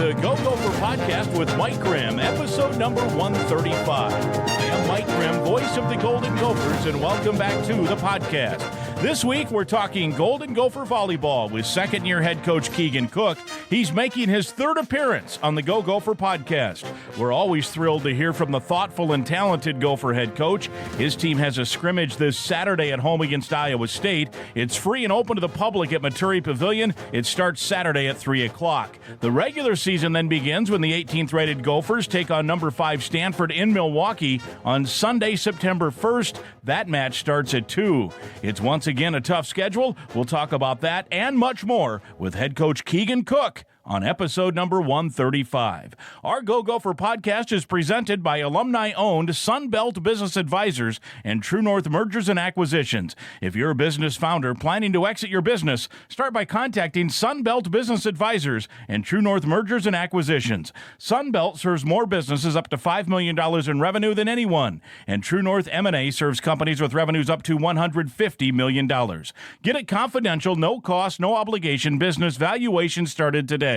the Go Gopher Podcast with Mike Grimm, episode number 135. I am Mike Grimm, voice of the Golden Gophers, and welcome back to the podcast. This week, we're talking Golden Gopher volleyball with second-year head coach Keegan Cook. He's making his third appearance on the Go Gopher Podcast. We're always thrilled to hear from the thoughtful and talented Gopher head coach. His team has a scrimmage this Saturday at home against Iowa State. It's free and open to the public at Maturi Pavilion. It starts Saturday at 3 o'clock. The regular season then begins when the 18th-rated Gophers take on number 5 Stanford in Milwaukee on Sunday, September 1st. That match starts at 2. It's once again a tough schedule. We'll talk about that and much more with head coach Keegan Cook on episode number 135. Our Go Gopher Podcast is presented by alumni-owned Sunbelt Business Advisors and True North Mergers and Acquisitions. If you're a business founder planning to exit your business, start by contacting Sunbelt Business Advisors and True North Mergers and Acquisitions. Sunbelt serves more businesses up to $5 million in revenue than anyone, and True North M&A serves companies with revenues up to $150 million. Get it confidential, no cost, no obligation business valuation started today.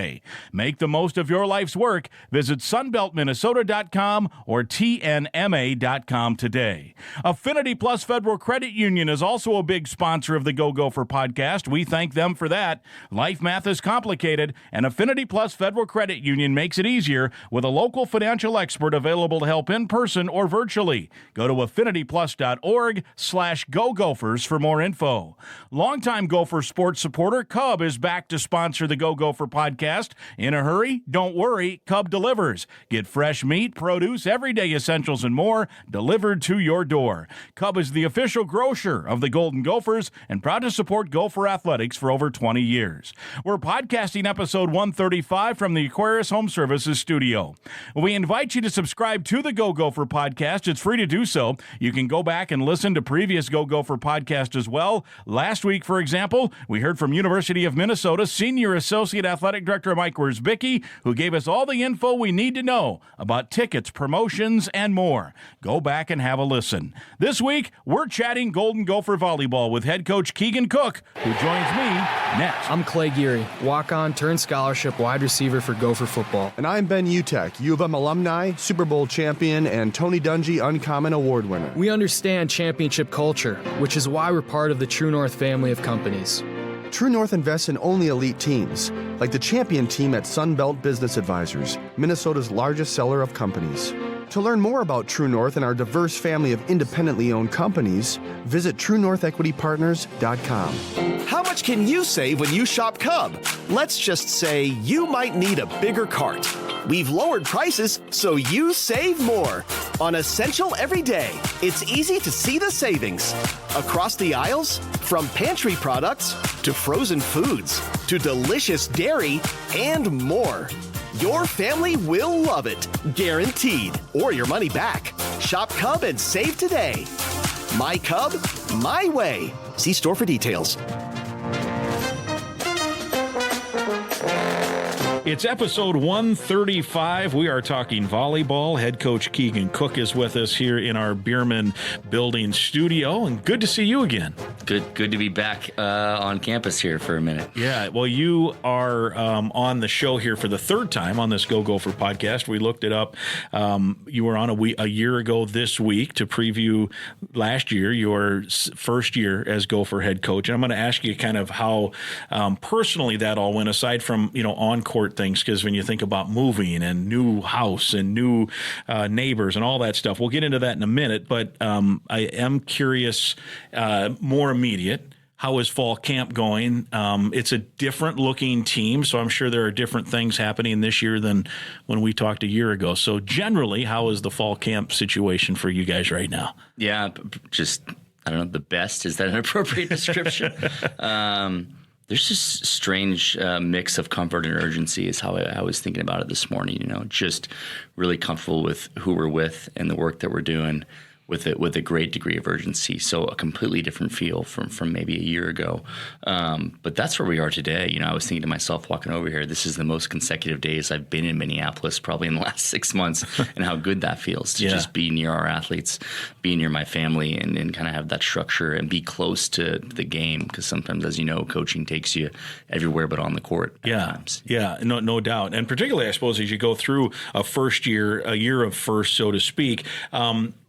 Make the most of your life's work. Visit sunbeltminnesota.com or tnma.com today. Affinity Plus Federal Credit Union is also a big sponsor of the Go Gopher Podcast. We thank them for that. Life math is complicated, and Affinity Plus Federal Credit Union makes it easier with a local financial expert available to help in person or virtually. Go to affinityplus.org/Go Gophers for more info. Longtime Gopher sports supporter Cub is back to sponsor the Go Gopher Podcast. In a hurry? Don't worry, Cub delivers. Get fresh meat, produce, everyday essentials, and more delivered to your door. Cub is the official grocer of the Golden Gophers and proud to support Gopher athletics for over 20 years. We're podcasting episode 135 from the Aquarius Home Services studio. We invite you to subscribe to the Go Gopher Podcast. It's free to do so. You can go back and listen to previous Go Gopher podcasts as well. Last week, for example, we heard from University of Minnesota Senior Associate Athletic Director Mike Grimm, who gave us all the info we need to know about tickets, promotions, and more. Go back and have a listen. This week, we're chatting Golden Gopher volleyball with head coach Keegan Cook, who joins me next. I'm Clay Geary, walk-on turned scholarship wide receiver for Gopher football. And I'm Ben Utek, U of M alumni, Super Bowl champion, and Tony Dungy Uncommon Award winner. We understand championship culture, which is why we're part of the True North family of companies. True North invests in only elite teams, like the champion team at Sunbelt Business Advisors, Minnesota's largest seller of companies. To learn more about True North and our diverse family of independently owned companies, visit TrueNorthEquityPartners.com. How much can you save when you shop Cub? Let's just say you might need a bigger cart. We've lowered prices so you save more. On Essential every day, it's easy to see the savings. Across the aisles, from pantry products to frozen foods to delicious dairy and more. Your family will love it, guaranteed, or your money back. Shop Cub and save today. My Cub, my way. See store for details. It's episode 135. We are talking volleyball. Head coach Keegan Cook is with us here in our Bierman Building studio, and good to see you again. Good to be back on campus here for a minute. Yeah, well, you are on the show here for the third time on this Go Gopher podcast. We looked it up. You were on a year ago this week to preview last year, your first year as Gopher head coach. And I'm going to ask you kind of how personally that all went, aside from, on-court things, because when you think about moving and new house and new neighbors and all that stuff, we'll get into that in a minute. But I am curious, more immediate, how is fall camp going? It's a different looking team, so I'm sure there are different things happening this year than when we talked a year ago. So generally, how is the fall camp situation for you guys right now? Yeah, just, I don't know, the best. Is that an appropriate description? There's this strange mix of comfort and urgency is how I was thinking about it this morning, just really comfortable with who we're with and the work that we're doing. with a great degree of urgency. So a completely different feel from maybe a year ago. But that's where we are today. You know, I was thinking to myself walking over here, this is the most consecutive days I've been in Minneapolis probably in the last 6 months, and how good that feels to just be near our athletes, be near my family, and kind of have that structure and be close to the game. Because sometimes, as you know, coaching takes you everywhere but on the court at times. Yeah, no doubt. And particularly, I suppose, as you go through a year of first, so to speak.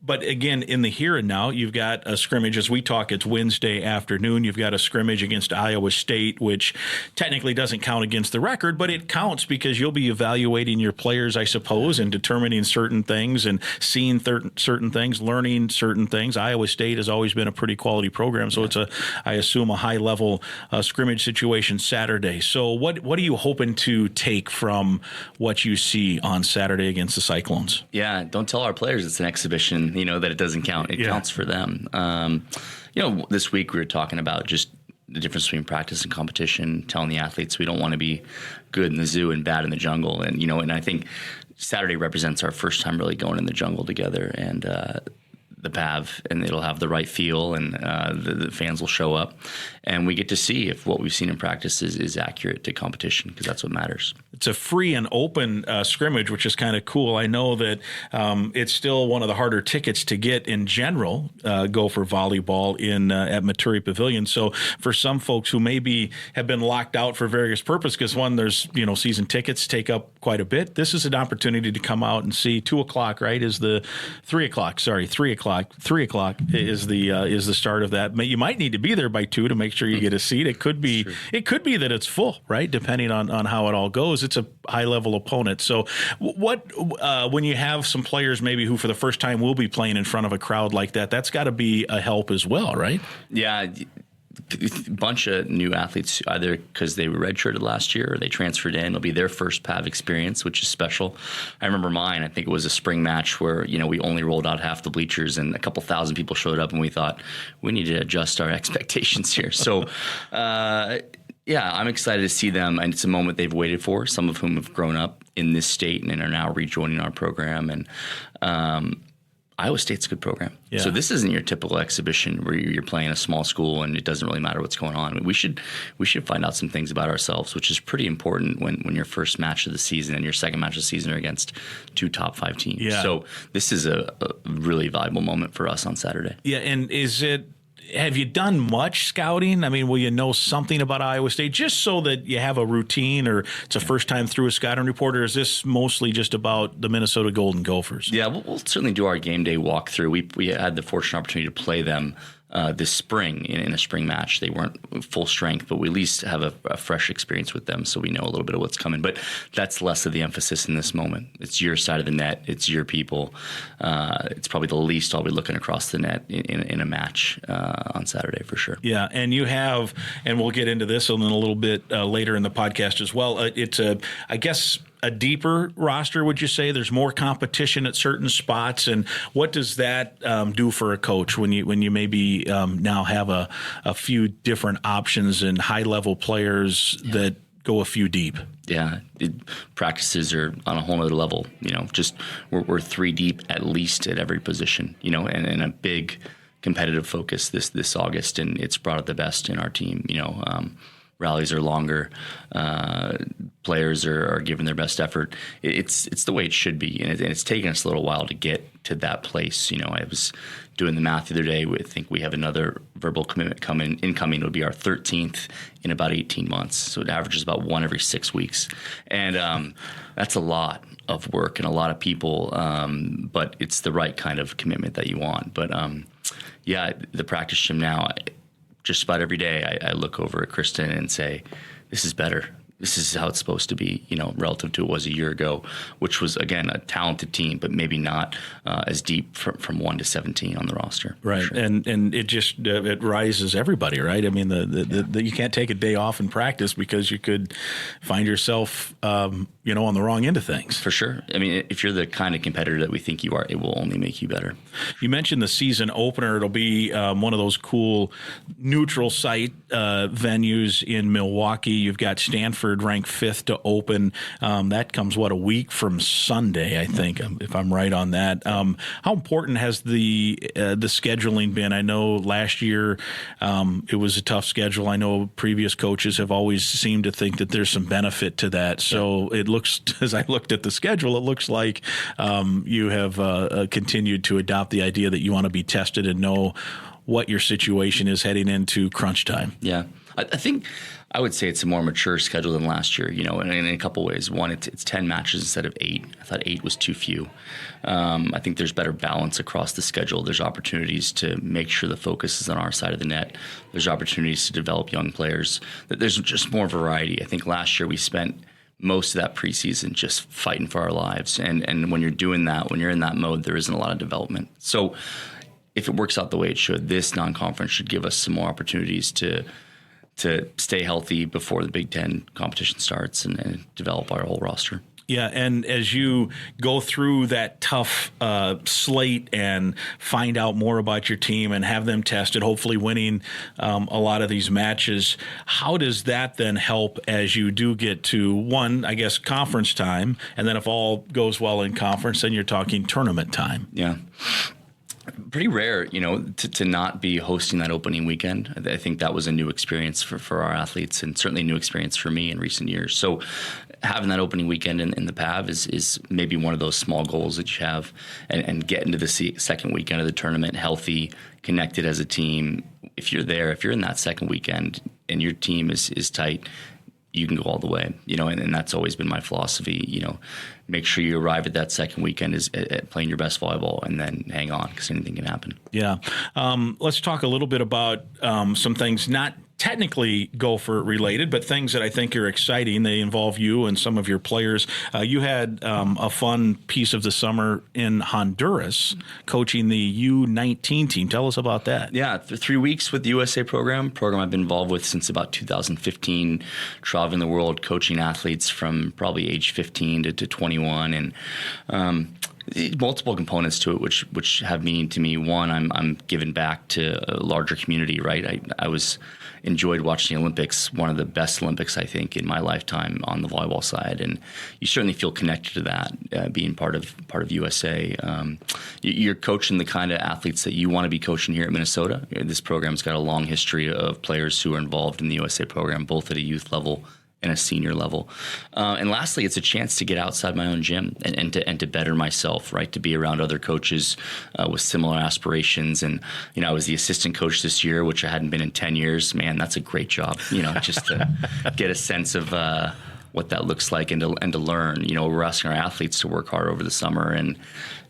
But again, in the here and now, you've got a scrimmage. As we talk, it's Wednesday afternoon. You've got a scrimmage against Iowa State, which technically doesn't count against the record, but it counts because you'll be evaluating your players, I suppose, and determining certain things and seeing certain things, learning certain things. Iowa State has always been a pretty quality program, so it's I assume, a high-level scrimmage situation Saturday. So what are you hoping to take from what you see on Saturday against the Cyclones? Yeah, don't tell our players it's an exhibition, that it doesn't count. It counts for them. This week we were talking about just the difference between practice and competition, telling the athletes we don't want to be good in the zoo and bad in the jungle. And I think Saturday represents our first time really going in the jungle together, and the PAV, and it'll have the right feel, and the fans will show up, and we get to see if what we've seen in practice is accurate to competition, because that's what matters. It's a free and open scrimmage, which is kind of cool. I know that it's still one of the harder tickets to get in general, Gopher volleyball at Maturi Pavilion. So for some folks who maybe have been locked out for various purposes, because one, there's season tickets take up quite a bit. This is an opportunity to come out and see. 2 o'clock, right, is the 3 o'clock. Sorry, 3 o'clock. 3 o'clock is the start of that. You might need to be there by 2 to make sure you get a seat. It could be that it's full, right? Depending on how it all goes. It's a high level opponent. So when you have some players maybe who for the first time will be playing in front of a crowd like that, that's got to be a help as well, right? Yeah. A bunch of new athletes, either because they were redshirted last year or they transferred in. It'll be their first PAV experience, which is special. I remember mine. I think it was a spring match where we only rolled out half the bleachers and a couple thousand people showed up, and we thought we need to adjust our expectations here. So, I'm excited to see them, and it's a moment they've waited for. Some of whom have grown up in this state and are now rejoining our program, and Iowa State's a good program. Yeah. So this isn't your typical exhibition where you're playing a small school and it doesn't really matter what's going on. I mean, we should find out some things about ourselves, which is pretty important when your first match of the season and your second match of the season are against 2 top 5 teams. Yeah. So this is a really valuable moment for us on Saturday. Yeah, and have you done much scouting? I mean, will you know something about Iowa State just so that you have a routine, or it's a first time through a scouting report, or is this mostly just about the Minnesota Golden Gophers? Yeah, we'll certainly do our game day walkthrough. We had the fortunate opportunity to play them this spring in a spring match. They weren't full strength, but we at least have a fresh experience with them, so we know a little bit of what's coming. But that's less of the emphasis in this moment. It's your side of the net. It's your people. It's probably the least I'll be looking across the net in a match on Saturday for sure. Yeah, and you have, and we'll get into this a little bit later in the podcast as well. It's a deeper roster, would you say? There's more competition at certain spots, and what does that do for a coach when you maybe now have a few different options and high-level players that go a few deep? Yeah, practices are on a whole other level. Just we're 3 deep at least at every position. And a big competitive focus this August, and it's brought out the best in our team. Rallies are longer. Players are giving their best effort. It's the way it should be, and it's taken us a little while to get to that place. I was doing the math the other day. I think we have another verbal commitment incoming. It'll be our 13th in about 18 months. So it averages about 1 every 6 weeks, and that's a lot of work and a lot of people. But it's the right kind of commitment that you want. But the practice gym now. Just about every day, I look over at Kristen and say, "This is better. This is how it's supposed to be." Relative to it was a year ago, which was again a talented team, but maybe not as deep from 1 to 17 on the roster. Right, sure. and it just it rises everybody, right? I mean, you can't take a day off in practice because you could find yourself, on the wrong end of things. For sure. I mean, if you're the kind of competitor that we think you are, it will only make you better. You mentioned the season opener. It'll be one of those cool neutral site venues in Milwaukee. You've got Stanford ranked 5th to open. That comes, a week from Sunday, I think, if I'm right on that. How important has the scheduling been? I know last year it was a tough schedule. I know previous coaches have always seemed to think that there's some benefit to that. So it looks, as I looked at the schedule, it looks like you have continued to adopt the idea that you want to be tested and know what your situation is heading into crunch time. Yeah. I think I would say it's a more mature schedule than last year, in a couple ways. One, it's 10 matches instead of 8. I thought 8 was too few. I think there's better balance across the schedule. There's opportunities to make sure the focus is on our side of the net. There's opportunities to develop young players. There's just more variety. I think last year we spent most of that preseason just fighting for our lives. And when you're doing that, when you're in that mode, there isn't a lot of development. So if it works out the way it should, this non-conference should give us some more opportunities to stay healthy before the Big Ten competition starts and develop our whole roster. Yeah, and as you go through that tough slate and find out more about your team and have them tested, hopefully winning a lot of these matches, how does that then help as you do get to, one, I guess, conference time, and then if all goes well in conference, then you're talking tournament time? Yeah. Pretty rare, to not be hosting that opening weekend. I think that was a new experience for our athletes, and certainly a new experience for me in recent years. So having that opening weekend in the PAV is maybe one of those small goals that you have, and get into the second weekend of the tournament healthy, connected as a team. If you're in that second weekend and your team is tight, you can go all the way, and that's always been my philosophy. Make sure you arrive at that second weekend at playing your best volleyball, and then hang on, because anything can happen. Yeah. Let's talk a little bit about some things not technically Gopher related, but things that I think are exciting. They involve you and some of your players. You had a fun piece of the summer in Honduras coaching the U19 team. Tell us about that. Yeah, 3 weeks with the USA program I've been involved with since about 2015, traveling the world, coaching athletes from probably age 15 to 21, and multiple components to it, which have meaning to me. One, I'm giving back to a larger community, right? I enjoyed watching the Olympics, one of the best Olympics, I think, in my lifetime on the volleyball side, and you certainly feel connected to that, being part of USA. You're coaching the kind of athletes that you want to be coaching here at Minnesota. This program's got a long history of players who are involved in the USA program, both at a youth level and a senior level. And lastly, it's a chance to get outside my own gym and to better myself, right? To be around other coaches with similar aspirations. And, I was the assistant coach this year, which I hadn't been in 10 years. Man, that's a great job, just to get a sense of what that looks like and to learn. We're asking our athletes to work hard over the summer, and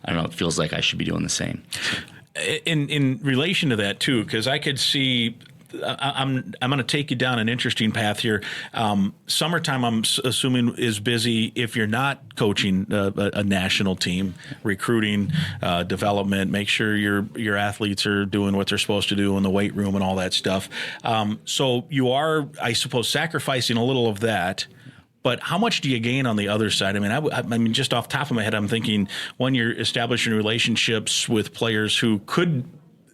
I don't know, it feels like I should be doing the same. In relation to that, too, because I could see I'm going to take you down an interesting path here. Summertime, I'm assuming, is busy if you're not coaching a national team, recruiting, development, make sure your athletes are doing what they're supposed to do in the weight room and all that stuff. So you are, I suppose, sacrificing a little of that. But how much do you gain on the other side? I mean, just off the top of my head, I'm thinking, one, you're establishing relationships with players who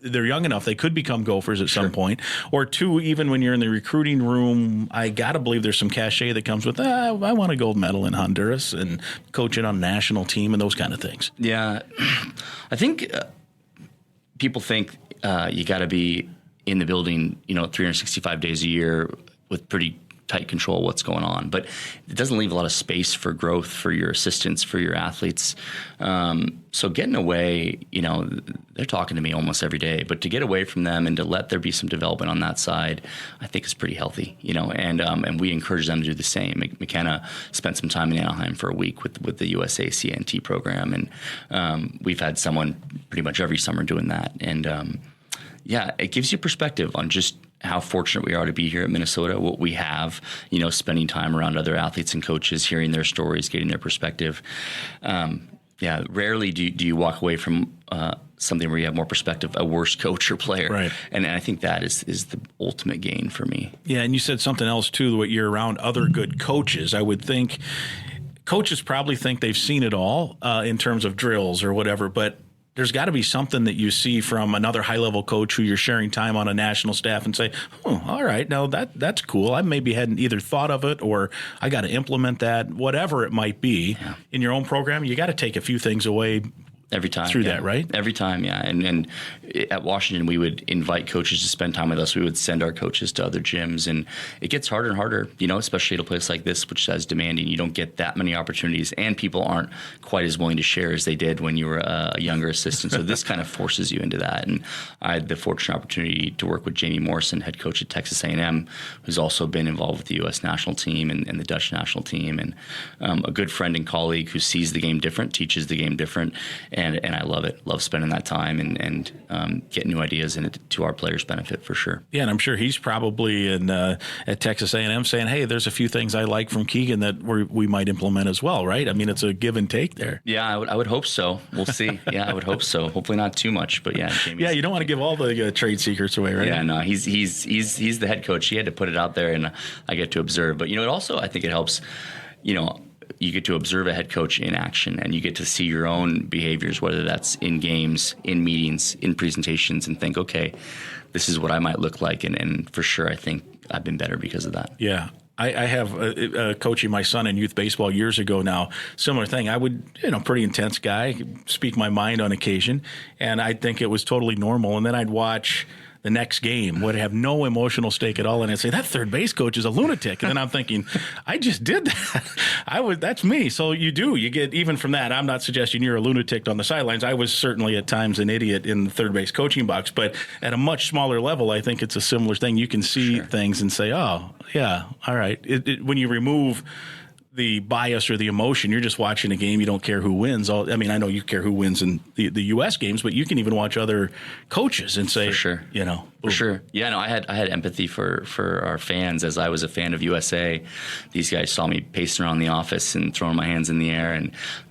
they're young enough, they could become Gophers at some point. Or two, even when you're in the recruiting room, I got to believe there's some cachet that comes with, I want a gold medal in Honduras and coaching on a national team and those kind of things. Yeah. I think people think you got to be in the building, 365 days a year with pretty tight control of what's going on, but it doesn't leave a lot of space for growth for your assistants, for your athletes. So getting away, they're talking to me almost every day, but to get away from them and to let there be some development on that side, I think is pretty healthy, and we encourage them to do the same. McKenna spent some time in Anaheim for a week with the USA CNT program, and we've had someone pretty much every summer doing that. And it gives you perspective on just how fortunate we are to be here at Minnesota, what we have, spending time around other athletes and coaches, hearing their stories, getting their perspective. Rarely do you walk away from something where you have more perspective, a worse coach or player. Right. And I think that is the ultimate gain for me. Yeah, and you said something else, too, that you're around other good coaches. I would think coaches probably think they've seen it all in terms of drills or whatever, but there's got to be something that you see from another high-level coach who you're sharing time on a national staff and say, oh, all right, now that's cool. I maybe hadn't either thought of it or I got to implement that, whatever it might be. Yeah. In your own program, you got to take a few things away every time through that, right? Every time, yeah. And at Washington, we would invite coaches to spend time with us. We would send our coaches to other gyms, and it gets harder and harder, especially at a place like this, which is demanding. You don't get that many opportunities, and people aren't quite as willing to share as they did when you were a younger assistant. So this kind of forces you into that. And I had the fortunate opportunity to work with Jamie Morrison, head coach at Texas A&M, who's also been involved with the U.S. national team and the Dutch national team, and a good friend and colleague who sees the game different, teaches the game different. And I love it. Love spending that time and getting new ideas in it to our players' benefit for sure. Yeah, and I'm sure he's probably at Texas A&M saying, hey, there's a few things I like from Keegan that we might implement as well, right? I mean, it's a give and take there. Yeah, I would hope so. We'll see. Yeah, I would hope so. Hopefully not too much, but yeah. Yeah, you don't want to give all the trade secrets away, right? Yeah, no, he's the head coach. He had to put it out there, and I get to observe. But, it also, I think it helps, you get to observe a head coach in action, and you get to see your own behaviors, whether that's in games, in meetings, in presentations, and think, okay, this is what I might look like. And for sure, I think I've been better because of that. Yeah. I have coaching my son in youth baseball years ago now. Similar thing. I would, pretty intense guy, speak my mind on occasion, and I'd think it was totally normal. And then I'd watch the next game, would have no emotional stake at all, and I'd say, that third base coach is a lunatic. And then I'm thinking, I just did that. That's me. So you get, even from that, I'm not suggesting you're a lunatic on the sidelines. I was certainly at times an idiot in the third base coaching box, but at a much smaller level, I think it's a similar thing. You can see things and say, oh, yeah, all right. When you remove the bias or the emotion, you're just watching a game. You don't care who wins. I know you care who wins in the U.S. games, but you can even watch other coaches and say, for sure. For sure. Yeah, no, I had empathy for our fans as I was a fan of USA. These guys saw me pacing around the office and throwing my hands in the air, and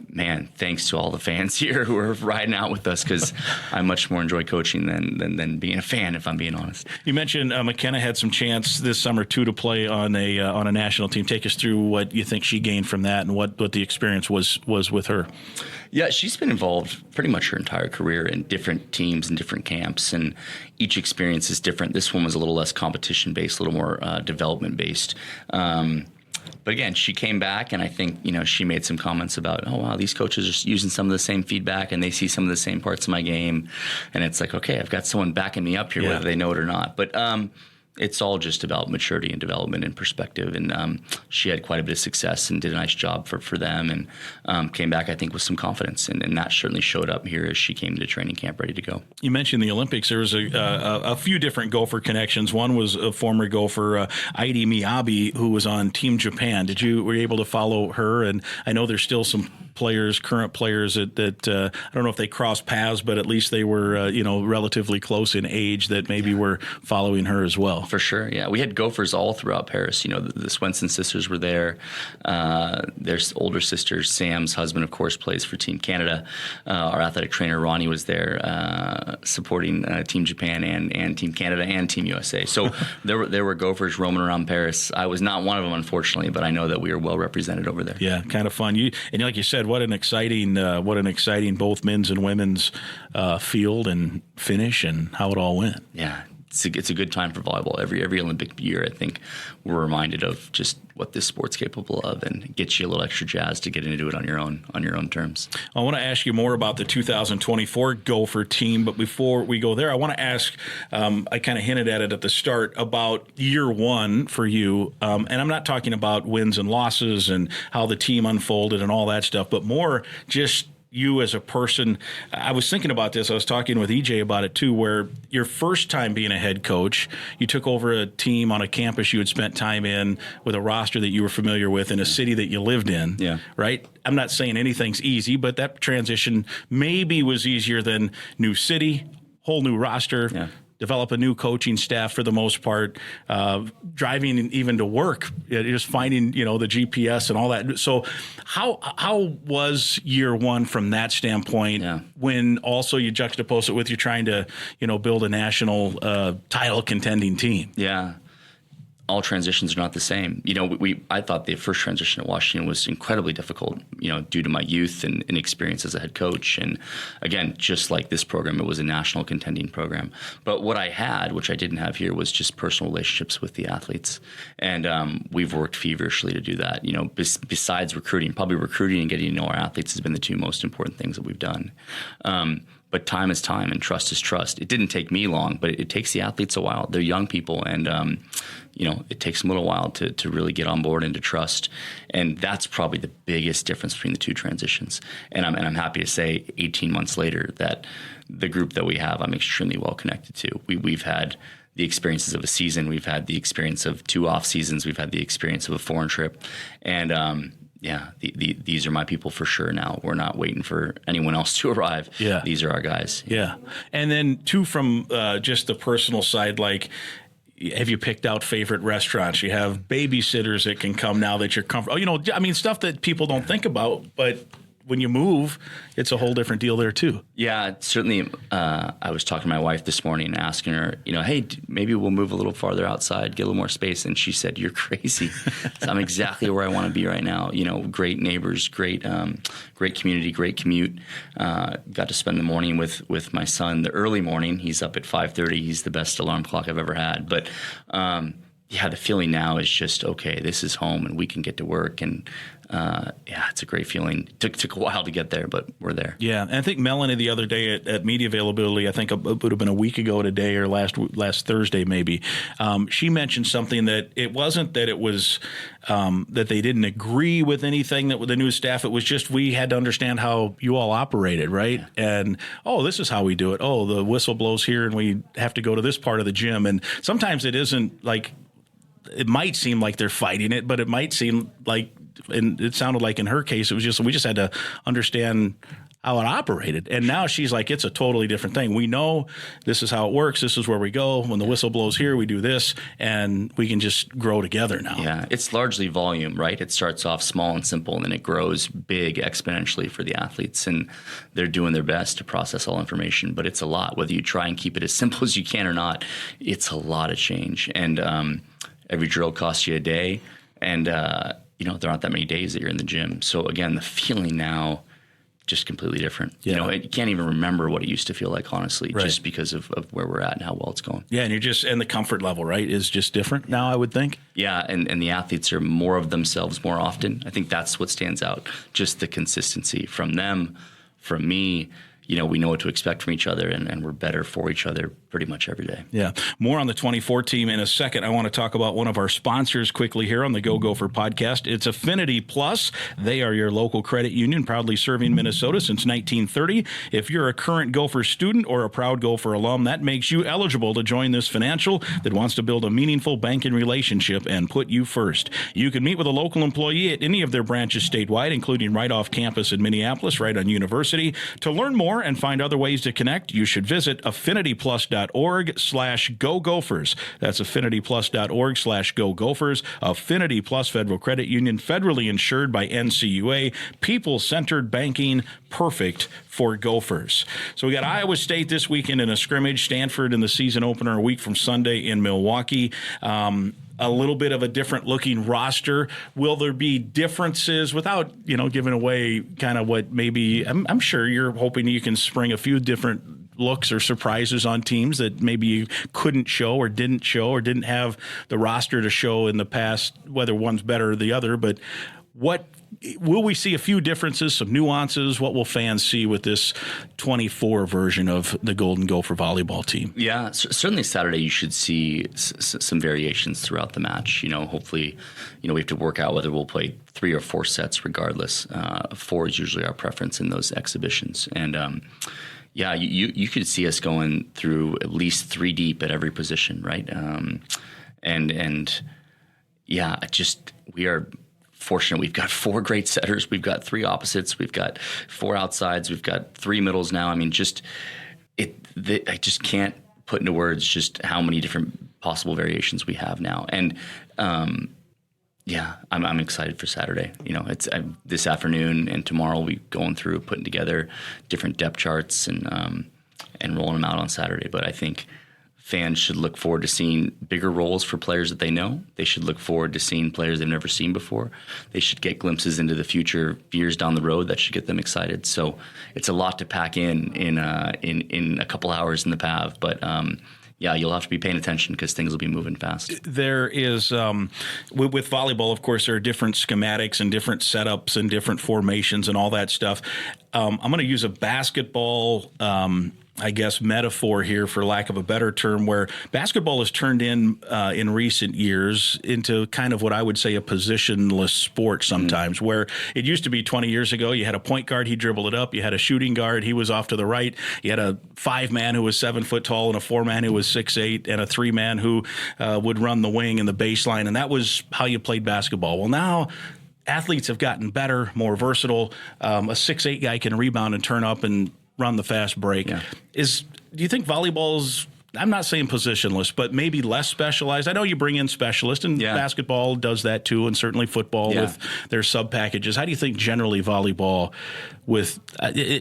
man, thanks to all the fans here who are riding out with us, because I much more enjoy coaching than being a fan, if I'm being honest. You mentioned McKenna had some chance this summer too to play on a national team. Take us through what you think she gained from that and what the experience was with her. Yeah, she's been involved pretty much her entire career in different teams and different camps, and each experience is different. This one was a little less competition-based, a little more development-based. But again, she came back, and I think, she made some comments about, oh, wow, these coaches are using some of the same feedback, and they see some of the same parts of my game. And it's like, okay, I've got someone backing me up here, whether they know it or not. But it's all just about maturity and development and perspective. And she had quite a bit of success and did a nice job for them, and came back, I think, with some confidence. And that certainly showed up here as she came to training camp ready to go. You mentioned the Olympics. There was a few different Gopher connections. One was a former Gopher, Heidi Miyabi, who was on Team Japan. Were you able to follow her? And I know there's still some current players that I don't know if they crossed paths, but at least they were, relatively close in age that maybe were following her as well. For sure, yeah. We had Gophers all throughout Paris. The Swenson sisters were there. Their older sister, Sam's husband, of course, plays for Team Canada. Our athletic trainer, Ronnie, was there supporting Team Japan and Team Canada and Team USA. So there were Gophers roaming around Paris. I was not one of them, unfortunately, but I know that we were well represented over there. Yeah, kind of fun. And like you said, what an exciting both men's and women's field and finish, and how it all went. Yeah. It's a good time for volleyball. Every Olympic year, I think we're reminded of just what this sport's capable of, and it gets you a little extra jazz to get into it on your own terms. I want to ask you more about the 2024 Gopher team, but before we go there, I want to ask, I kind of hinted at it at the start, about year one for you, and I'm not talking about wins and losses and how the team unfolded and all that stuff, but more just you as a person. I was thinking about this. I was talking with EJ about it too, where your first time being a head coach, you took over a team on a campus you had spent time in with a roster that you were familiar with in a city that you lived in. Yeah. Right? I'm not saying anything's easy, but that transition maybe was easier than new city, whole new roster. Yeah. Develop a new coaching staff for the most part, driving even to work, just finding, the GPS and all that. So how was year one from that standpoint, when also you juxtapose it with you trying to, build a national title contending team? Yeah. all transitions are not the same. You know, I thought the first transition at Washington was incredibly difficult, you know, due to my youth and experience as a head coach. And again, just like this program, it was a national contending program. But what I had, which I didn't have here, was just personal relationships with the athletes. And we've worked feverishly to do that. You know, besides recruiting, probably recruiting and getting to know our athletes has been the two most important things that we've done. But time is time and trust is trust. It didn't take me long, but it takes the athletes a while. They're young people, and you know, it takes them a little while to really get on board and to trust. And that's probably the biggest difference between the two transitions. And I'm happy to say 18 months later that the group that we have, I'm extremely well connected to. We've had the experiences of a season. We've had the experience of 2 off seasons. We've had the experience of a foreign trip. And these are my people for sure now. We're not waiting for anyone else to arrive. Yeah. These are our guys. Yeah. And then too, from just the personal side, like, have you picked out favorite restaurants? You have babysitters that can come now that you're comfortable. You know, I mean, stuff that people don't think about, but when you move, it's a whole different deal there too. Yeah, certainly. I was talking to my wife this morning and asking her, you know, hey, maybe we'll move a little farther outside, get a little more space. And she said, you're crazy. So I'm exactly where I want to be right now. You know, great neighbors, great community, great commute. Got to spend the morning with my son, the early morning. He's up at 5:30. He's the best alarm clock I've ever had. But the feeling now is just, okay, this is home and we can get to work. And it's a great feeling. Took a while to get there, but we're there. Yeah, and I think Melanie the other day at media availability, I think it would have been a week ago today or last Thursday maybe, she mentioned something that it wasn't that it was that they didn't agree with anything that with the new staff. It was just we had to understand how you all operated, right? Yeah. And, this is how we do it. Oh, the whistle blows here and we have to go to this part of the gym. And sometimes it isn't like, it might seem like they're fighting it, but it might seem like, and it sounded like in her case, it was just, we just had to understand how it operated. And now she's like, it's a totally different thing. We know this is how it works. This is where we go. When the whistle blows here, we do this, and we can just grow together now. Yeah, it's largely volume, right? It starts off small and simple, and then it grows big exponentially for the athletes. And they're doing their best to process all information, but it's a lot. Whether you try and keep it as simple as you can or not, it's a lot of change. And every drill costs you a day. And, there aren't that many days that you're in the gym. So again, the feeling now just completely different. Yeah. You know, you can't even remember what it used to feel like, honestly, right, just because of where we're at and how well it's going. Yeah, and the comfort level, right, is just different now, I would think. Yeah, and the athletes are more of themselves more often. I think that's what stands out, just the consistency from them, from me. You know, we know what to expect from each other, and we're better for each other pretty much every day. Yeah. More on the 24 team in a second. I want to talk about one of our sponsors quickly here on the Go Gopher podcast. It's Affinity Plus. They are your local credit union, proudly serving Minnesota since 1930. If you're a current Gopher student or a proud Gopher alum, that makes you eligible to join this financial that wants to build a meaningful banking relationship and put you first. You can meet with a local employee at any of their branches statewide, including right off campus in Minneapolis, right on University. To learn more and find other ways to connect, you should visit affinityplus.org/Go Gophers. That's affinityplus.org/Go Gophers. Affinity Plus Federal Credit Union, federally insured by NCUA. People-centered banking, perfect for Gophers. So we got Iowa State this weekend in a scrimmage, Stanford in the season opener a week from Sunday in Milwaukee. A little bit of a different looking roster. Will there be differences without, giving away kind of what maybe I'm sure you're hoping you can spring a few different looks or surprises on teams that maybe you couldn't show or didn't have the roster to show in the past, whether one's better or the other. But what will we see? A few differences, some nuances? What will fans see with this 24 version of the Golden Gopher volleyball team? Yeah, certainly Saturday you should see some variations throughout the match. Hopefully, we have to work out whether we'll play 3 or 4 sets regardless. 4 is usually our preference in those exhibitions. And you could see us going through at least 3 deep at every position, right? We are fortunate. We've got 4 great setters. We've got 3 opposites. We've got 4 outsides. We've got 3 middles now. I mean, I just can't put into words just how many different possible variations we have now. And I'm excited for Saturday. It's this afternoon and tomorrow we'll be going through putting together different depth charts and rolling them out on Saturday. But I think fans should look forward to seeing bigger roles for players that they know. They should look forward to seeing players they've never seen before. They should get glimpses into the future years down the road that should get them excited. So it's a lot to pack in a couple hours in the PAV, but yeah, you'll have to be paying attention because things will be moving fast. There is, with volleyball, of course, there are different schematics and different setups and different formations and all that stuff. I'm going to use a basketball I guess, metaphor here, for lack of a better term, where basketball has turned in recent years into kind of what I would say a positionless sport sometimes, where it used to be 20 years ago, you had a point guard, he dribbled it up. You had a shooting guard, he was off to the right. You had a 5-man who was 7 foot tall and a 4-man who was 6'8", and a 3-man who would run the wing and the baseline. And that was how you played basketball. Well, now athletes have gotten better, more versatile. A 6'8" guy can rebound and turn up and run the fast break. Yeah. Do you think volleyball's, I'm not saying positionless, but maybe less specialized? I know you bring in specialists, and basketball does that too, and certainly football with their sub packages. How do you think generally volleyball with,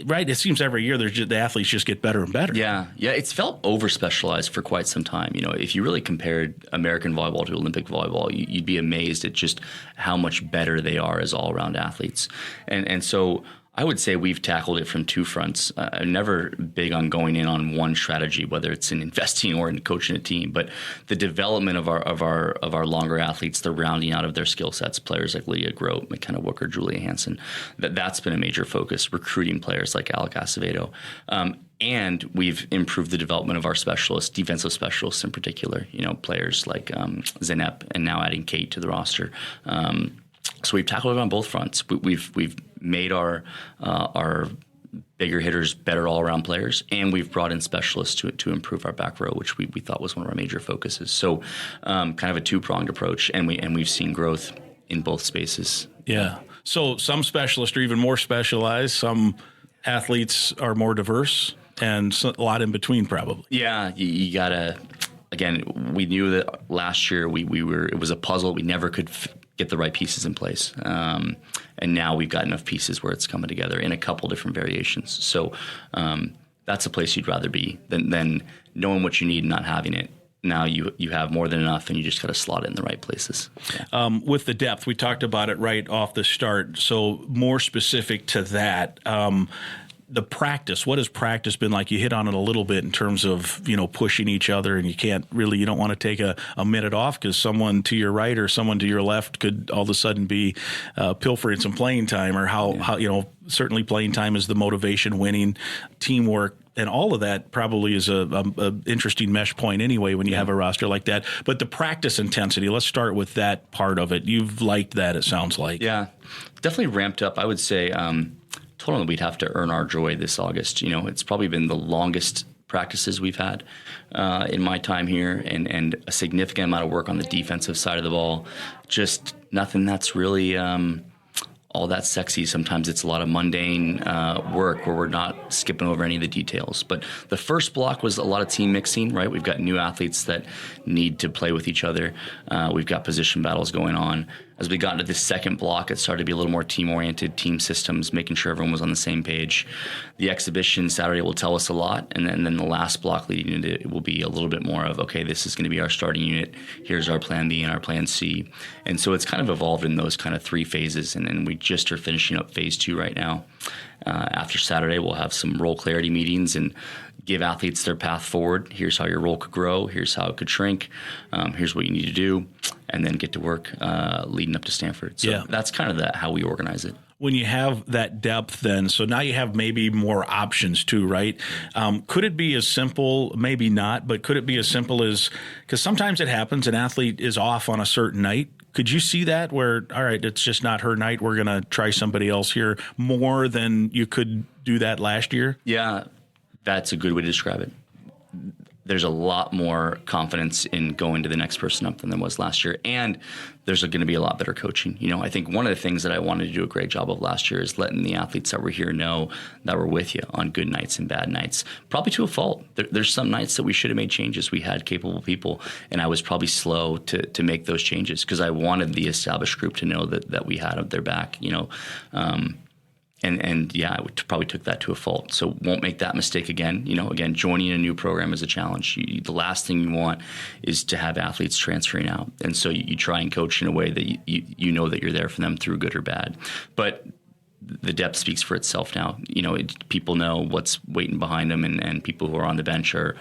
right? It seems every year the athletes just get better and better. Yeah, it's felt over specialized for quite some time. You know, if you really compared American volleyball to Olympic volleyball, you'd be amazed at just how much better they are as all around athletes. And so I would say we've tackled it from two fronts. I'm never big on going in on one strategy, whether it's in investing or in coaching a team. But the development of our longer athletes, the rounding out of their skill sets, players like Lydia Grote, McKenna Wooker, Julia Hansen, that's been a major focus. Recruiting players like Alec Acevedo. And we've improved the development of our specialists, defensive specialists in particular. You know, players like Zeynep, and now adding Kate to the roster. So we've tackled it on both fronts. We've made our bigger hitters better all-around players, and we've brought in specialists to improve our back row, which we thought was one of our major focuses. So kind of a two-pronged approach, and we've seen growth in both spaces. Yeah. So some specialists are even more specialized. Some athletes are more diverse, and a lot in between probably. Yeah, you gotta. Again, we knew that last year it was a puzzle. We never could get the right pieces in place. And now we've got enough pieces where it's coming together in a couple different variations. So that's a place you'd rather be than knowing what you need and not having it. Now you have more than enough, and you just got to slot it in the right places. Yeah. With the depth, we talked about it right off the start. So more specific to that, the practice, what has practice been like? You hit on it a little bit in terms of, pushing each other, and you don't want to take a minute off because someone to your right or someone to your left could all of a sudden be pilfering some playing time, or how certainly playing time is the motivation, winning, teamwork, and all of that probably is a interesting mesh point anyway when you have a roster like that. But the practice intensity, let's start with that part of it. You've liked that, it sounds like. Yeah, definitely ramped up. I would say told them we'd have to earn our joy this August. It's probably been the longest practices we've had in my time here, and a significant amount of work on the defensive side of the ball. Just nothing that's really all that sexy. Sometimes it's a lot of mundane work where we're not skipping over any of the details. But the first block was a lot of team mixing, right? We've got new athletes that need to play with each other. We've got position battles going on. As we got into the second block, it started to be a little more team-oriented, team systems, making sure everyone was on the same page. The exhibition Saturday will tell us a lot, and then the last block leading into it will be a little bit more of, okay, this is going to be our starting unit. Here's our plan B and our plan C. And so it's kind of evolved in those kind of three phases, and then we just are finishing up phase 2 right now. After Saturday, we'll have some role clarity meetings and give athletes their path forward. Here's how your role could grow. Here's how it could shrink. Here's what you need to do, and then get to work leading up to Stanford. So that's kind of how we organize it. When you have that depth then, so now you have maybe more options too, right? Could it be as simple, maybe not, but could it be as simple as, because sometimes it happens, an athlete is off on a certain night. Could you see that where, all right, it's just not her night, we're going to try somebody else here, more than you could do that last year? Yeah, that's a good way to describe it. There's a lot more confidence in going to the next person up than there was last year. And there's going to be a lot better coaching. I think one of the things that I wanted to do a great job of last year is letting the athletes that were here know that we're with you on good nights and bad nights, probably to a fault. There's some nights that we should have made changes. We had capable people, and I was probably slow to make those changes because I wanted the established group to know that we had their back, And yeah, I probably took that to a fault. So won't make that mistake again. Again, joining a new program is a challenge. The last thing you want is to have athletes transferring out. And so you try and coach in a way that you know that you're there for them through good or bad. But the depth speaks for itself now. People know what's waiting behind them, and people who are on the bench are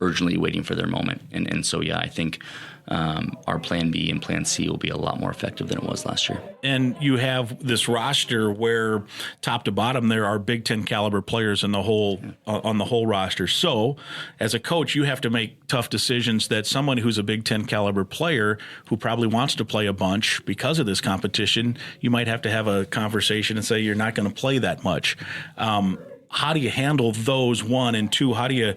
urgently waiting for their moment. And so, yeah, I think our plan B and plan C will be a lot more effective than it was last year. And you have this roster where top to bottom there are Big Ten caliber players in the whole on the whole roster. So as a coach, you have to make tough decisions that someone who's a Big Ten caliber player who probably wants to play a bunch because of this competition, you might have to have a conversation and say you're not going to play that much. How do you handle those, one? And two, how do you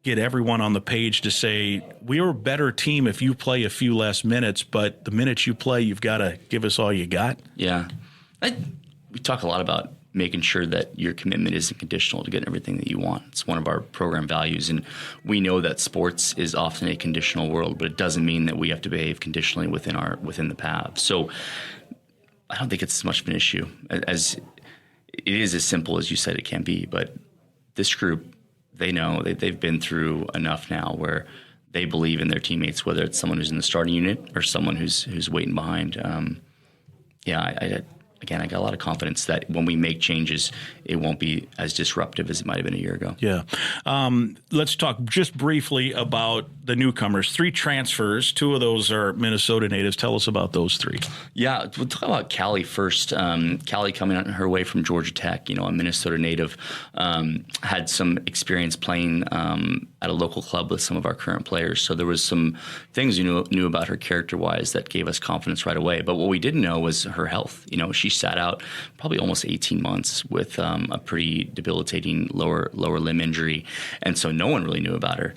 get everyone on the page to say, we're a better team if you play a few less minutes, but the minutes you play, you've got to give us all you got? Yeah. We talk a lot about making sure that your commitment isn't conditional to getting everything that you want. It's one of our program values, and we know that sports is often a conditional world, but it doesn't mean that we have to behave conditionally within the path. So I don't think it's as much of an issue as it is as simple as you said it can be, but this group, they know they've been through enough now where they believe in their teammates, whether it's someone who's in the starting unit or someone who's waiting behind. I got a lot of confidence that when we make changes, it won't be as disruptive as it might have been a year ago. Yeah. Let's talk just briefly about the newcomers. 3 transfers. 2 of those are Minnesota natives. Tell us about those 3. Yeah, we'll talk about Callie first. Callie coming on her way from Georgia Tech, a Minnesota native, had some experience playing at a local club with some of our current players. So there was some things you knew about her character-wise that gave us confidence right away. But what we didn't know was her health. She sat out probably almost 18 months with a pretty debilitating lower limb injury, and so no one really knew about her.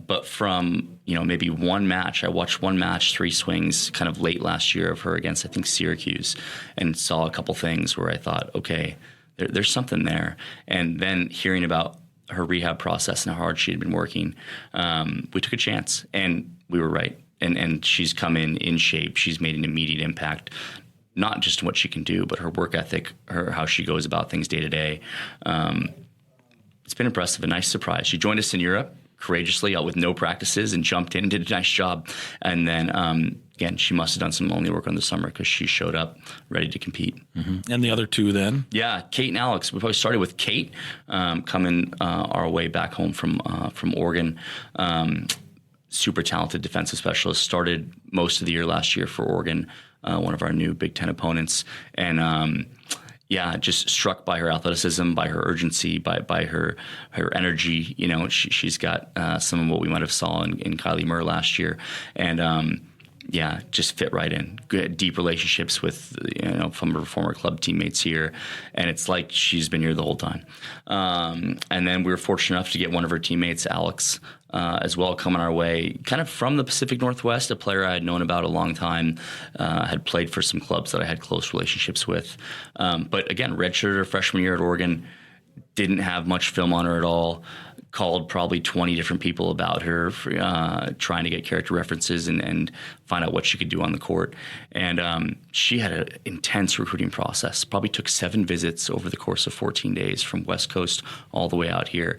But from maybe one match, I watched one match, 3 swings, kind of late last year of her against I think Syracuse, and saw a couple things where I thought, okay, there's something there. And then hearing about her rehab process and how hard she had been working, we took a chance, and we were right. And she's come in shape. She's made an immediate impact, not just in what she can do, but her work ethic, how she goes about things day to day. It's been impressive, a nice surprise. She joined us in Europe courageously with no practices and jumped in and did a nice job. And then, again, she must have done some lonely work on the summer because she showed up ready to compete. Mm-hmm. And the other 2 then? Yeah, Kate and Alex. We probably started with Kate coming our way back home from Oregon. Super talented defensive specialist. Started most of the year last year for Oregon, one of our new Big Ten opponents. And just struck by her athleticism, by her urgency, by her energy. She's got some of what we might have saw in Kylie Murr last year. And just fit right in. Good, deep relationships with, from her former club teammates here. And it's like she's been here the whole time. And then we were fortunate enough to get one of her teammates, Alex, as well, coming our way, kind of from the Pacific Northwest, a player I had known about a long time, had played for some clubs that I had close relationships with. But again, redshirted her freshman year at Oregon, didn't have much film on her at all. Called probably 20 different people about her, trying to get character references and find out what she could do on the court. And she had an intense recruiting process. Probably took 7 visits over the course of 14 days from West Coast all the way out here.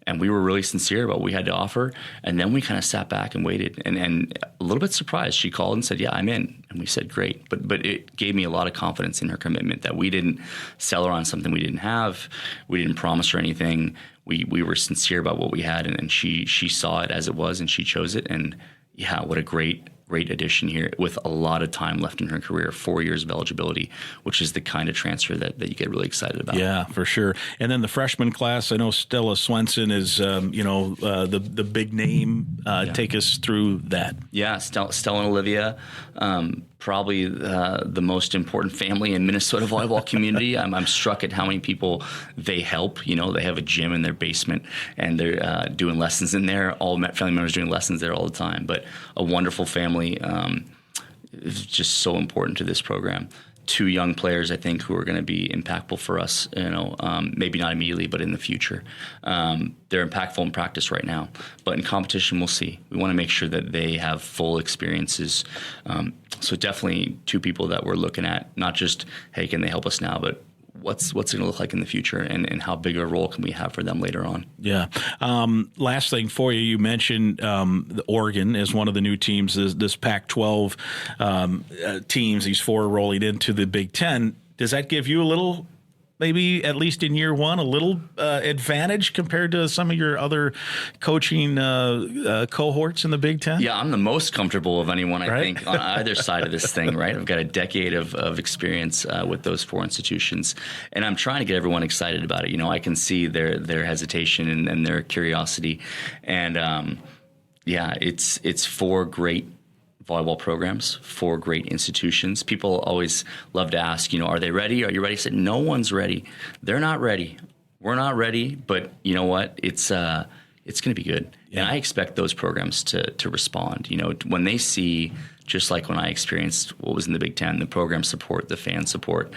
And we were really sincere about what we had to offer. And then we kind of sat back and waited. And a little bit surprised, she called and said, yeah, I'm in. And we said, great. But it gave me a lot of confidence in her commitment that we didn't sell her on something we didn't have. We didn't promise her anything. We were sincere about what we had. And she saw it as it was, and she chose it. And yeah, what a great addition here with a lot of time left in her career, 4 years of eligibility, which is the kind of transfer that you get really excited about. Yeah, for sure. And then the freshman class, I know Stella Swenson is, the big name. Take us through that. Yeah, Stella and Olivia, probably the most important family in Minnesota volleyball community. I'm struck at how many people they help. They have a gym in their basement, and they're doing lessons in there. All family members doing lessons there all the time. But a wonderful family. Is just so important to this program. two young players, I think, who are going to be impactful for us, maybe not immediately, but in the future. They're impactful in practice right now, but in competition, we'll see. We want to make sure that they have full experiences. So definitely two people that we're looking at, not just, hey, can they help us now, but what's it going to look like in the future, and how big a role can we have for them later on? Yeah. Last thing for you, you mentioned the Oregon as one of the new teams, this Pac-12 teams, these 4 rolling into the Big Ten. Does that give you a little, maybe at least in year one, a little advantage compared to some of your other coaching cohorts in the Big Ten? Yeah, I'm the most comfortable of anyone, I think, on either side of this thing, right? I've got a decade of experience with those 4 institutions, and I'm trying to get everyone excited about it. I can see their hesitation and their curiosity, and it's 4 great volleyball programs, 4 great institutions. People always love to ask, are they ready? Are you ready? I said, no one's ready. They're not ready. We're not ready, but you know what? It's going to be good. Yeah. And I expect those programs to respond. When they see, just like when I experienced what was in the Big Ten, the program support, the fan support,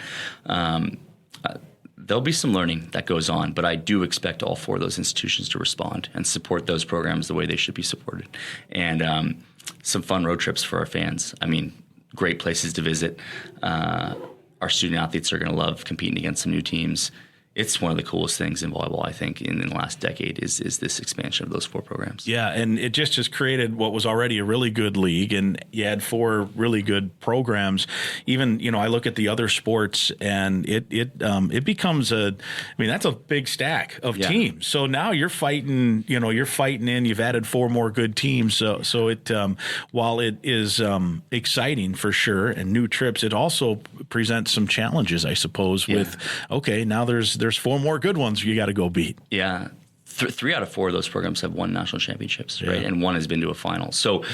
there'll be some learning that goes on, but I do expect all 4 of those institutions to respond and support those programs the way they should be supported. And some fun road trips for our fans. I mean, great places to visit. Our student athletes are going to love competing against some new teams. It's one of the coolest things in volleyball, I think, in the last decade is this expansion of those 4 programs. Yeah, and it just has created what was already a really good league, and you had 4 really good programs. Even, I look at the other sports, and it becomes that's a big stack of teams. So now you're fighting, you've added 4 more good teams. So it, while it is exciting for sure, and new trips, it also presents some challenges, I suppose, with, okay, now there's 4 more good ones you got to go beat. Yeah. 3 out of 4 of those programs have won national championships, right? And 1 has been to a final. So,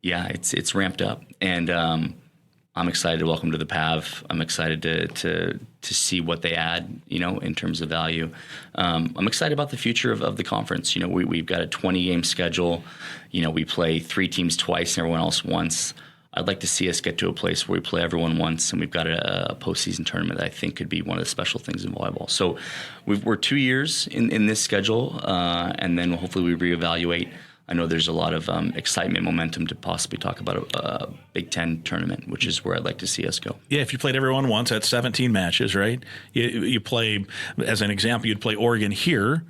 it's ramped up. And I'm excited to welcome to the PAV. I'm excited to see what they add, in terms of value. I'm excited about the future of the conference. We've got a 20-game schedule. We play 3 teams twice and everyone else once. I'd like to see us get to a place where we play everyone once, and we've got a postseason tournament that I think could be one of the special things in volleyball. So we're 2 years in this schedule, and then hopefully we reevaluate. I know there's a lot of excitement, momentum to possibly talk about a Big Ten tournament, which is where I'd like to see us go. Yeah, if you played everyone once, that's 17 matches, right? You play, as an example, you'd play Oregon here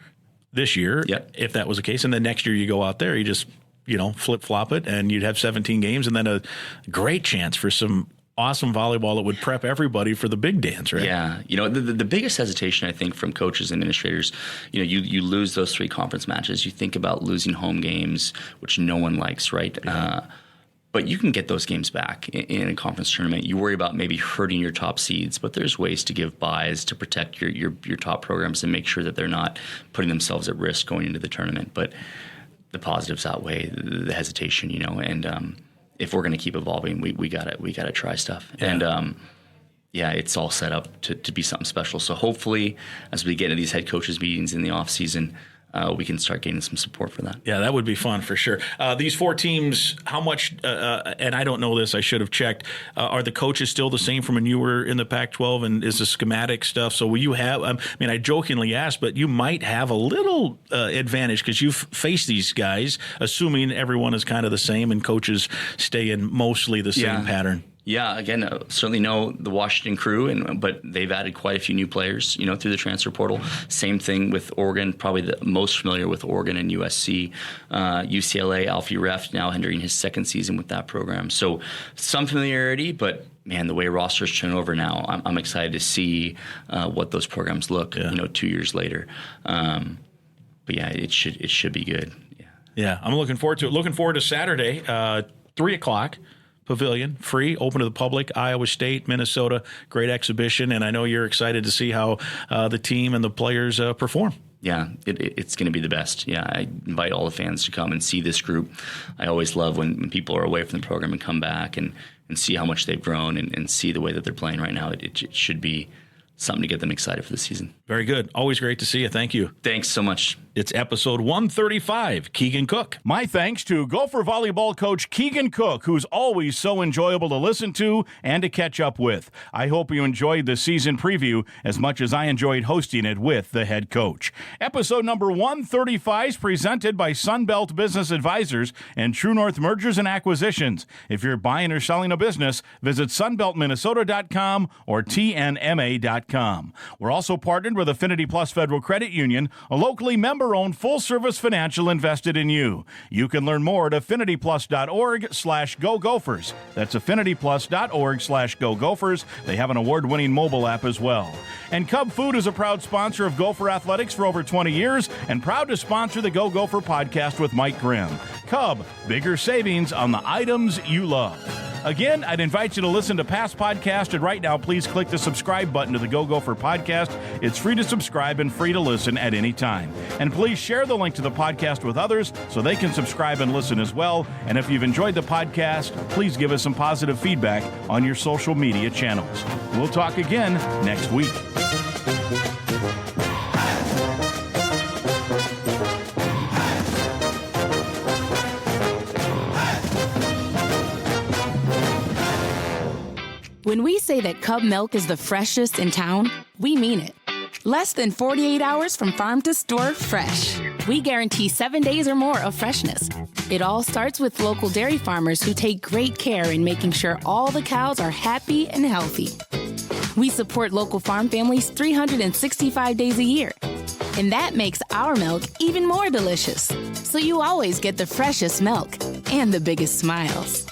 this year, if that was the case, and then next year you go out there, you just flip-flop it, and you'd have 17 games, and then a great chance for some awesome volleyball that would prep everybody for the big dance, right? Yeah. The biggest hesitation, I think, from coaches and administrators, you lose those 3 conference matches. You think about losing home games, which no one likes, right? Yeah. But you can get those games back in a conference tournament. You worry about maybe hurting your top seeds, but there's ways to give buys to protect your top programs and make sure that they're not putting themselves at risk going into the tournament. But the positives outweigh the hesitation, and if we're going to keep evolving, we gotta try stuff. Yeah. And it's all set up to be something special. So hopefully, as we get into these head coaches meetings in the off season, we can start getting some support for that. Yeah, that would be fun for sure. These 4 teams, how much, and I don't know this, I should have checked, are the coaches still the same from when you were in the Pac-12, and is the schematic stuff? So will you have, I jokingly asked, but you might have a little advantage because you've faced these guys, assuming everyone is kind of the same and coaches stay in mostly the same pattern. Yeah, again, certainly know the Washington crew, but they've added quite a few new players, through the transfer portal. Same thing with Oregon, probably the most familiar with Oregon and USC. UCLA, Alfie Reft, now entering his 2nd season with that program. So some familiarity, but man, the way rosters turn over now, I'm excited to see what those programs look, 2 years later. But yeah, it should be good. Yeah, I'm looking forward to it. Looking forward to Saturday, 3:00. Pavilion, free, open to the public, Iowa State, Minnesota, great exhibition, and I know you're excited to see how the team and the players perform. Yeah, it's going to be the best. Yeah, I invite all the fans to come and see this group. I always love when people are away from the program and come back and see how much they've grown and see the way that they're playing right now. It should be something to get them excited for the season. Very good. Always great to see you. Thank you. Thanks so much. It's episode 135, Keegan Cook. My thanks to Gopher volleyball coach Keegan Cook, who's always so enjoyable to listen to and to catch up with. I hope you enjoyed the season preview as much as I enjoyed hosting it with the head coach. Episode number 135 is presented by Sunbelt Business Advisors and True North Mergers and Acquisitions. If you're buying or selling a business, visit sunbeltminnesota.com or tnma.com. We're also partnered with Affinity Plus Federal Credit Union, a locally member-owned full-service financial invested in you. You can learn more at affinityplus.org/Go Gophers. That's affinityplus.org/Go Gophers. They have an award-winning mobile app as well. And Cub Food is a proud sponsor of Gopher Athletics for over 20 years and proud to sponsor the Go Gopher Podcast with Mike Grimm. Cub, bigger savings on the items you love. Again, I'd invite you to listen to past podcasts, and right now, please click the subscribe button to the Go Gopher Podcast. It's free to subscribe and free to listen at any time. And please share the link to the podcast with others so they can subscribe and listen as well. And if you've enjoyed the podcast, please give us some positive feedback on your social media channels. We'll talk again next week. When we say that Cub milk is the freshest in town, we mean it. Less than 48 hours from farm to store fresh. We guarantee 7 days or more of freshness. It all starts with local dairy farmers who take great care in making sure all the cows are happy and healthy. We support local farm families 365 days a year. And that makes our milk even more delicious. So you always get the freshest milk and the biggest smiles.